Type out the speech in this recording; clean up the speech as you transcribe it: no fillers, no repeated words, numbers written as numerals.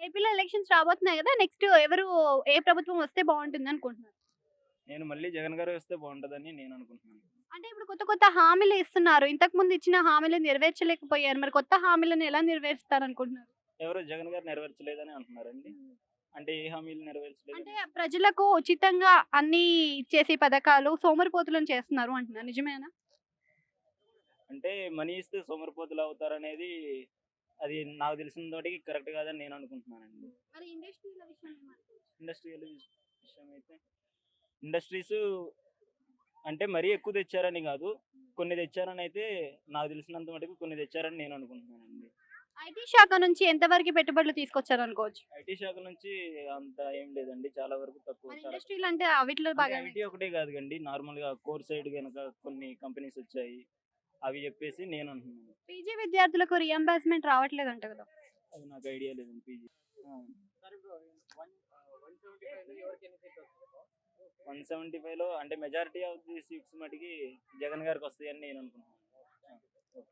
ఏపీలో ఎలక్షన్స్ రాబోతున్నాయి గదా! నెక్స్ట్ ఎవరు ఏ ప్రభుత్వం వస్తే బావుంటుందనుకుంటున్నారు? నేను మళ్ళీ జగన్ గారే వస్తే బావుంటదని నేననుకుంటున్నాను. అంటే ఇప్పుడు కొత్త కొత్త హామీలు ఇస్తున్నారు. ఇంతకుముందు ఇచ్చిన హామీలు నెరవేర్చలేకపోయారు. మరి కొత్త హామీలను ఎలా నెరవేరుస్తారనుకుంటున్నారు? ఎవరు జగన్ గారు నెరవేర్చలేదని అంటున్నారండి? హ్మ్. అంటే ఏ హామీలు అంటే నెరవేర్చలేదని? ప్రజలకు ఉచితంగా అన్నీ ఇచ్చేసి పథకాలు సోమరిపోతులను చేస్తున్నారు అంటున్నారు. నిజమేనా? అంటే మనీ ఇస్తే సోమరిపోతులవుతారనేది అది నాకు తెలిసిన తోటికి కరెక్ట్ కాదని నేననుకుంటున్నానండి. మరి ఇండస్ట్రీల విషయం ఏమంటారు? ఇండస్ట్రియల్ విషయమైతే ఇండస్ట్రీసు అంటే మరీ ఎక్కువ తెచ్చారని గాదు. కొన్ని తెచ్చారనైతే నాకు తెలిసినంత మటుకు కొన్ని తెచ్చారని నేననుకుంటున్నానండి. ఐటీ శాఖ నుంచి ఎంతవరకు పెట్టుబడులు తీసుకొచ్చారనుకోవచ్చు? ఐటీ శాఖ నుంచి అంత ఏం లేదండి. చాలా వరకు తక్కువ. మరి చాలా ఇండస్ట్రీలు అంటే అవిట్లో అంటే బాగానే ఐటీ ఒకటే కాదుగండి. నార్మల్‌గా కోర్ సైడ్ గనక కొన్ని కంపెనీస్ వచ్చాయి. అవి చెప్పేసి నేనంటున్నాను. పీజీ విద్యార్థులకు రీయింబర్స్‌మెంట్ రావట్లేదంట గదా! అది నాకు ఐడియా లేదండి పీజీ. ఆ! 175లో అంటే మెజారిటీ ఆఫ్ ది సీట్స్ మటికి జగన్ గారికొస్తాయని నేననుకుంటున్నాను. ఆ!